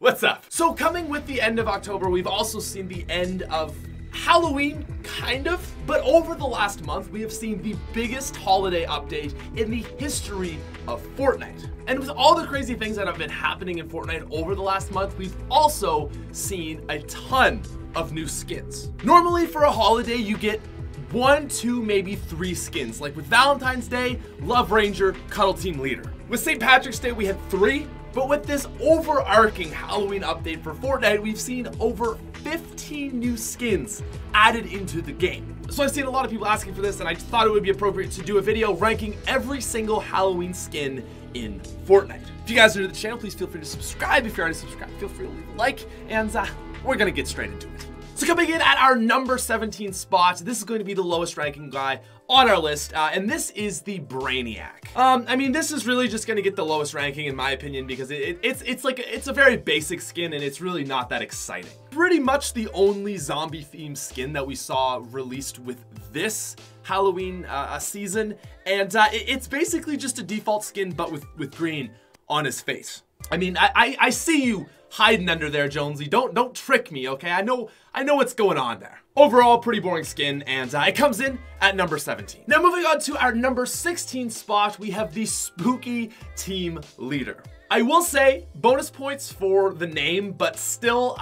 What's up? So coming with the end of October, we've also seen the end of Halloween, kind of, but over the last month, we have seen the biggest holiday update in the history of Fortnite. And with all the crazy things that have been happening in Fortnite over the last month, we've also seen a ton of new skins. Normally for a holiday, you get 1, 2, maybe 3 skins. Like with Valentine's Day, Love Ranger, Cuddle Team Leader. With St. Patrick's Day, we had 3. But with this overarching Halloween update for Fortnite, we've seen over 15 new skins added into the game. So I've seen a lot of people asking for this, and I thought it would be appropriate to do a video ranking every single Halloween skin in Fortnite. If you guys are new to the channel, please feel free to subscribe. If you're already subscribed, feel free to leave a like, and we're gonna get straight into it. So coming in at our number 17 spot, this is going to be the lowest ranking guy on our list, and this is the Brainiac. I mean, this is really just gonna get the lowest ranking in my opinion because it's a very basic skin and it's really not that exciting. Pretty much the only zombie themed skin that we saw released with this Halloween season, and it's basically just a default skin but with green on his face. I mean, I see you hiding under there, Jonesy. Don't trick me, okay? I know what's going on there. Overall, pretty boring skin, and it comes in at number 17. Now moving on to our number 16 spot, we have the Spooky Team Leader. I will say, bonus points for the name, but still,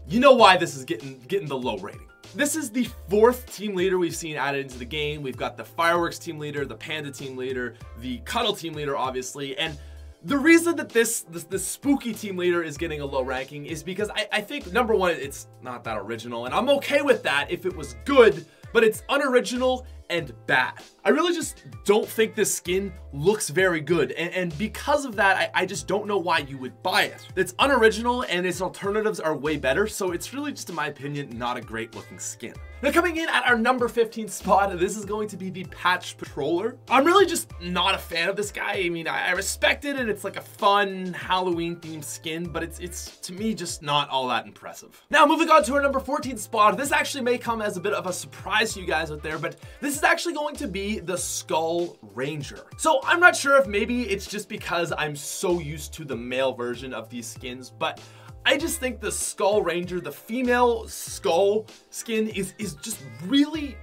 you know why this is getting the low rating. This is the 4th team leader we've seen added into the game. We've got the Fireworks team leader, the Panda team leader, the Cuddle team leader, obviously, and the reason that this spooky team leader is getting a low ranking is because I think, number one, it's not that original, and I'm okay with that if it was good, but it's unoriginal and bad. I really just don't think this skin looks very good, and because of that, I just don't know why you would buy it. It's unoriginal and its alternatives are way better, so it's really just, in my opinion, not a great looking skin. Now coming in at our number 15 spot, this is going to be the Patch Patroller. I'm really just not a fan of this guy. I mean, I respect it and it's like a fun Halloween themed skin, but it's to me just not all that impressive. Now moving on to our number 14 spot, this actually may come as a bit of a surprise to you guys out there, but this is actually going to be the Ghoul Ranger. So I'm not sure if maybe it's just because I'm so used to the male version of these skins, but I just think the Ghoul Ranger, the female skull skin is just really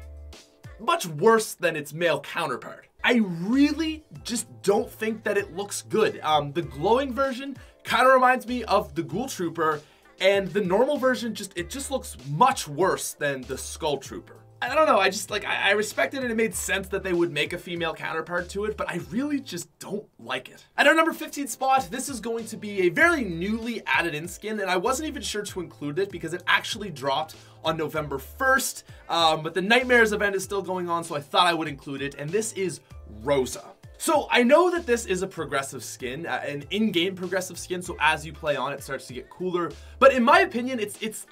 much worse than its male counterpart. I really just don't think that it looks good. The glowing version kind of reminds me of the Ghoul Trooper, and the normal version just looks much worse than the Ghoul Trooper. I don't know, I respect it and it made sense that they would make a female counterpart to it, but I really just don't like it. At our number 15 spot, this is going to be a very newly added in skin, and I wasn't even sure to include it because it actually dropped on November 1st, but the Nightmares event is still going on, so I thought I would include it, and this is Rosa. So I know that this is a progressive skin, an in-game progressive skin, so as you play on it starts to get cooler, but in my opinion,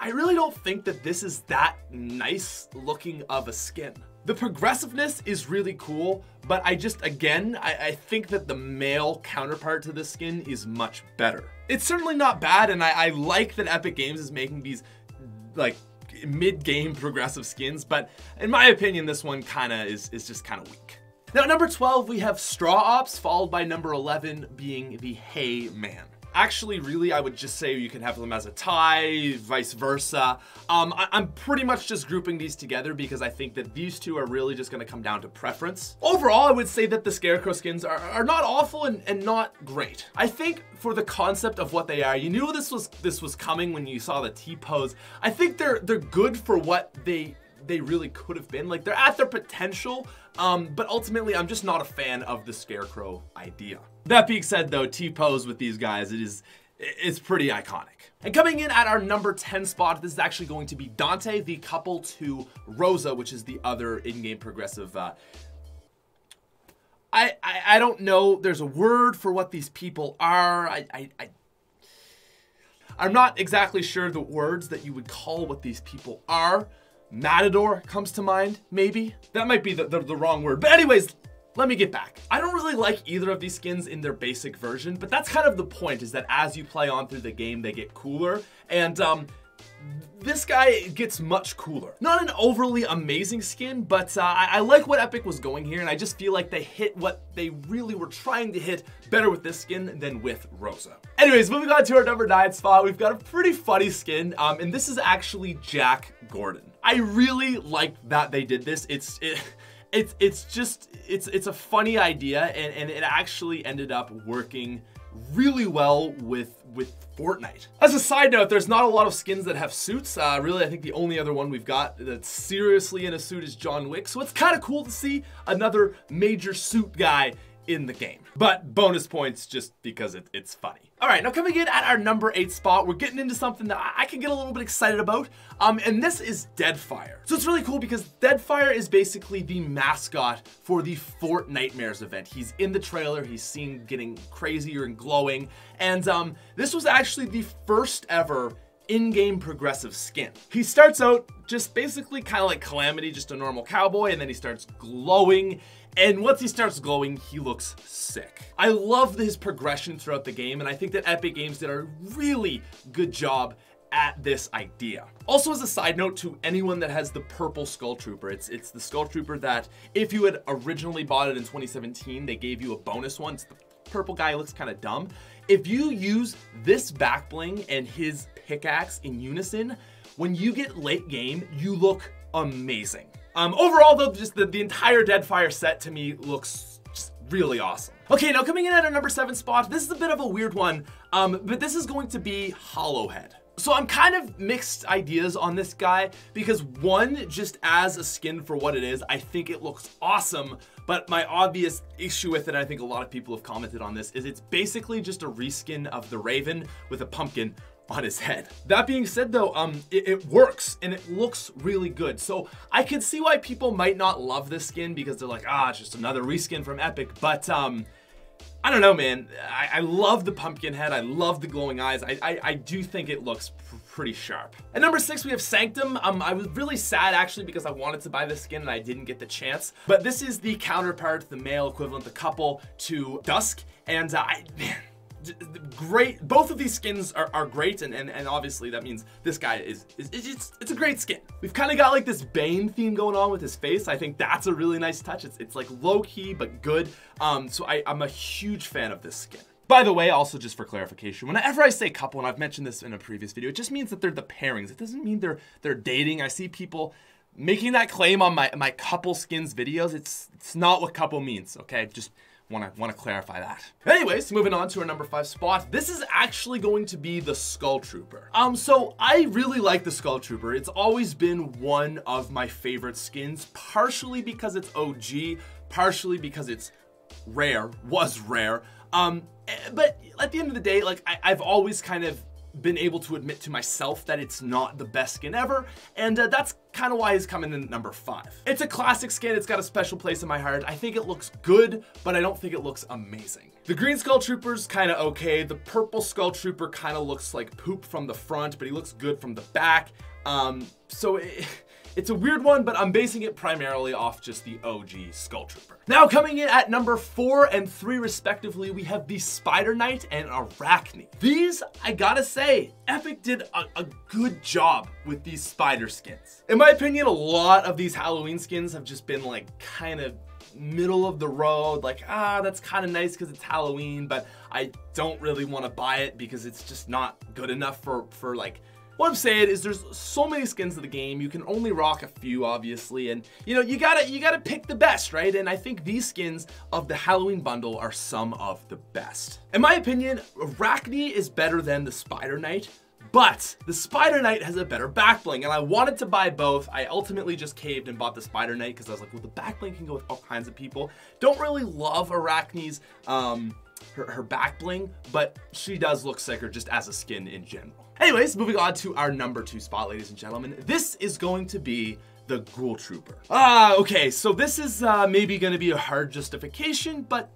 I really don't think that this is that nice looking of a skin. The progressiveness is really cool, but I think that the male counterpart to this skin is much better. It's certainly not bad, and I like that Epic Games is making these like mid-game progressive skins, but in my opinion, this one is just kind of weak. Now at number 12, we have Straw Ops, followed by number 11 being the Hay Man. Actually, really, I would just say you can have them as a tie, vice versa. I'm pretty much just grouping these together because I think that these two are really just gonna come down to preference. Overall, I would say that the Scarecrow skins are not awful and not great. I think for the concept of what they are, you knew this was coming when you saw the T-pose. I think they're good for what they really could have been. Like, they're at their potential, but ultimately I'm just not a fan of the Scarecrow idea. That being said though, T-pose with these guys, it's pretty iconic. And coming in at our number 10 spot, this is actually going to be Dante, the couple to Rosa, which is the other in-game progressive. I don't know, there's a word for what these people are. I'm not exactly sure the words that you would call what these people are. Matador comes to mind, maybe? That might be the wrong word. But anyways, let me get back. I don't really like either of these skins in their basic version, but that's kind of the point, is that as you play on through the game, they get cooler. And this guy gets much cooler. Not an overly amazing skin, but I like what Epic was going here, and I just feel like they hit what they really were trying to hit better with this skin than with Rosa. Anyways, moving on to our number 9 spot, we've got a pretty funny skin, and this is actually Jack Gordon. I really like that they did this. It's a funny idea, and it actually ended up working really well with Fortnite. As a side note, there's not a lot of skins that have suits. Really, I think the only other one we've got that's seriously in a suit is John Wick. So it's kind of cool to see another major suit guy in the game. But bonus points just because it's funny. All right, now coming in at our number 8 spot, we're getting into something that I can get a little bit excited about, and this is Deadfire. So it's really cool because Deadfire is basically the mascot for the Fortnitemares event. He's in the trailer, he's seen getting crazier and glowing, and this was actually the first ever in-game progressive skin. He starts out just basically kind of like Calamity, just a normal cowboy, and then he starts glowing, and once he starts glowing, he looks sick. I love his progression throughout the game, and I think that Epic Games did a really good job at this idea. Also, as a side note to anyone that has the purple Skull Trooper, it's the Skull Trooper that if you had originally bought it in 2017, they gave you a bonus one. It's the purple guy, looks kind of dumb. If you use this back bling and his pickaxe in unison, when you get late game, you look amazing. Overall though, just the entire Deadfire set to me looks just really awesome. Okay, now coming in at our number 7 spot, this is a bit of a weird one, but this is going to be Hollowhead. So I'm kind of mixed ideas on this guy because one, just as a skin for what it is, I think it looks awesome, but my obvious issue with it, I think a lot of people have commented on this, is it's basically just a reskin of the Raven with a pumpkin on his head. That being said though, it works and it looks really good. So I could see why people might not love this skin because they're like, it's just another reskin from Epic, but I don't know, man. I love the pumpkin head. I love the glowing eyes. I do think it looks pretty sharp. At number 6, we have Sanctum. I was really sad actually because I wanted to buy this skin and I didn't get the chance. But this is the counterpart, the male equivalent, the couple to Dusk. And man, great. Both of these skins are great, and obviously that means this guy it's a great skin. We've kind of got like this Bane theme going on with his face. I think that's a really nice touch. It's like low-key but good. So I'm a huge fan of this skin. By the way, also just for clarification, whenever I say couple, and I've mentioned this in a previous video, it just means that they're the pairings. It doesn't mean they're dating. I see people making that claim on my couple skins videos. It's not what couple means, okay? Just want to clarify that. Anyways, moving on to our number 5 spot. This is actually going to be the Skull Trooper. So I really like the Skull Trooper. It's always been one of my favorite skins, partially because it's OG, partially because it's was rare. But at the end of the day, like I've always kind of been able to admit to myself that it's not the best skin ever, and that's kind of why it's coming in at number 5. It's a classic skin, it's got a special place in my heart. I think it looks good, but I don't think it looks amazing. The green Skull Trooper's kind of okay. The purple Skull Trooper kind of looks like poop from the front, but he looks good from the back. So it's a weird one, but I'm basing it primarily off just the OG Skull Trooper. Now coming in at number 4 and 3 respectively, we have the Spider Knight and Arachne. These, I gotta say, Epic did a good job with these spider skins. In my opinion, a lot of these Halloween skins have just been like kind of middle of the road, like that's kind of nice because it's Halloween, but I don't really want to buy it because it's just not good enough for like. What I'm saying is there's so many skins of the game, you can only rock a few obviously, and you know, you gotta pick the best, right? And I think these skins of the Halloween bundle are some of the best. In my opinion, Arachne is better than the Spider Knight, but the Spider Knight has a better back bling, and I wanted to buy both. I ultimately just caved and bought the Spider Knight because I was like, well, the back bling can go with all kinds of people. Don't really love Arachne's her back bling, but she does look sicker just as a skin in general. Anyways, moving on to our number 2 spot, ladies and gentlemen. This is going to be the Ghoul Trooper. Okay, so this is maybe gonna be a hard justification, but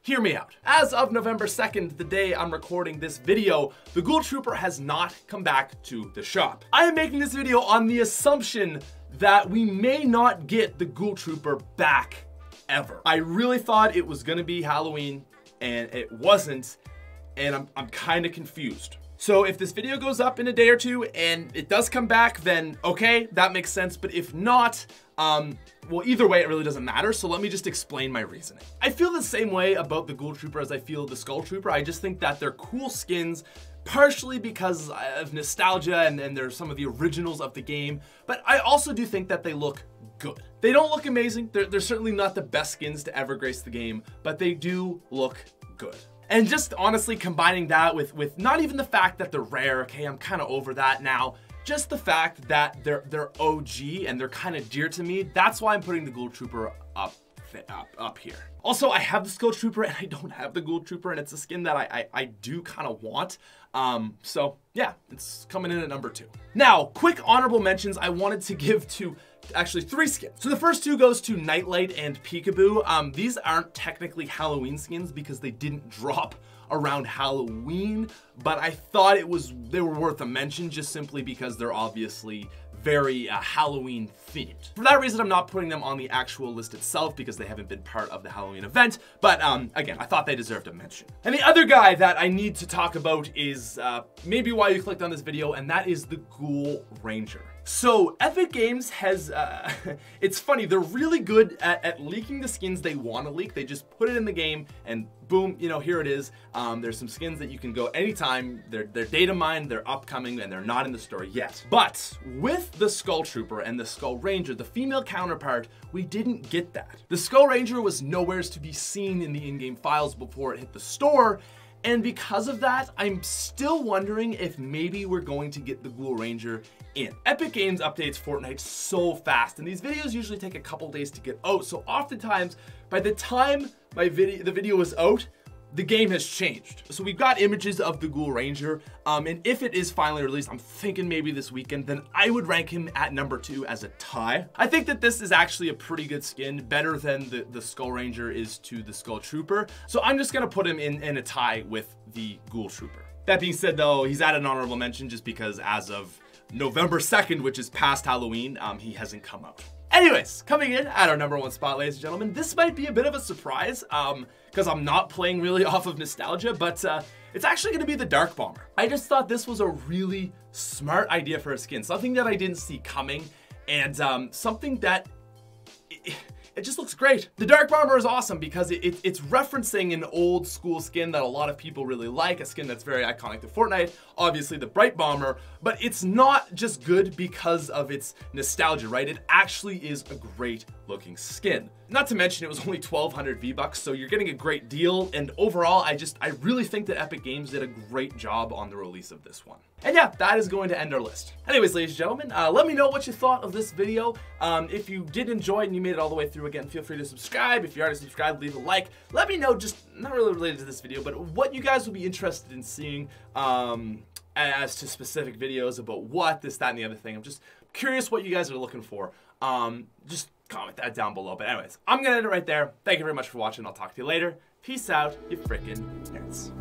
hear me out. As of November 2nd, the day I'm recording this video, the Ghoul Trooper has not come back to the shop. I am making this video on the assumption that we may not get the Ghoul Trooper back ever. I really thought it was gonna be Halloween, and it wasn't, and I'm kind of confused. So if this video goes up in a day or two and it does come back, then okay, that makes sense. But if not, well, either way, it really doesn't matter. So let me just explain my reasoning. I feel the same way about the Ghoul Trooper as I feel the Skull Trooper. I just think that they're cool skins, partially because of nostalgia and they're some of the originals of the game. But I also do think that they look good. They don't look amazing. They're certainly not the best skins to ever grace the game, but they do look good. And just honestly combining that with not even the fact that they're rare, okay, I'm kind of over that now, just the fact that they're OG and they're kind of dear to me, that's why I'm putting the Ghoul Trooper up here. Also, I have the Skull Trooper and I don't have the Ghoul Trooper, and it's a skin that I do kind of want. So yeah, it's coming in at number 2. Now, quick honorable mentions I wanted to give to actually 3 skins. So the first 2 goes to Nightlight and Peekaboo. These aren't technically Halloween skins because they didn't drop around Halloween, but I thought they were worth a mention just simply because they're obviously very Halloween themed. For that reason, I'm not putting them on the actual list itself because they haven't been part of the Halloween event, but again, I thought they deserved a mention. And the other guy that I need to talk about is maybe why you clicked on this video, and that is the Ghoul Ranger. So Epic Games has, it's funny, they're really good at leaking the skins they want to leak. They just put it in the game and boom, you know, here it is. There's some skins that you can go anytime. They're data mined, they're upcoming, and they're not in the store yet. But with the Skull Trooper and the Skull Ranger, the female counterpart, we didn't get that. The Skull Ranger was nowheres to be seen in the in-game files before it hit the store. And because of that, I'm still wondering if maybe we're going to get the Ghoul Ranger in. Epic Games updates Fortnite so fast, and these videos usually take a couple days to get out. So oftentimes, by the time the video is out, the game has changed. So we've got images of the Ghoul Ranger, and if it is finally released, I'm thinking maybe this weekend, then I would rank him at number 2 as a tie. I think that this is actually a pretty good skin, better than the Skull Ranger is to the Skull Trooper. So I'm just gonna put him in a tie with the Ghoul Trooper. That being said though, he's at an honorable mention just because as of November 2nd, which is past Halloween, he hasn't come out. Anyways, coming in at our number 1 spot, ladies and gentlemen, this might be a bit of a surprise because I'm not playing really off of nostalgia, but it's actually going to be the Dark Bomber. I just thought this was a really smart idea for a skin, something that I didn't see coming, and something that it just looks great. The Dark Bomber is awesome because it's referencing an old school skin that a lot of people really like, a skin that's very iconic to Fortnite, obviously the Bright Bomber, but it's not just good because of its nostalgia, right? It actually is a great looking skin. Not to mention it was only 1,200 V-Bucks, so you're getting a great deal, and overall, I really think that Epic Games did a great job on the release of this one. And yeah, that is going to end our list. Anyways, ladies and gentlemen, let me know what you thought of this video. If you did enjoy it and you made it all the way through, again, feel free to subscribe. If you already subscribed, leave a like. Let me know, just not really related to this video, but what you guys would be interested in seeing as to specific videos about what, this, that, and the other thing. I'm just curious what you guys are looking for. Just comment that down below. But anyways, I'm gonna end it right there. Thank you very much for watching. I'll talk to you later. Peace out, you frickin' nerds.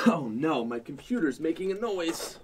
Oh no, my computer's making a noise.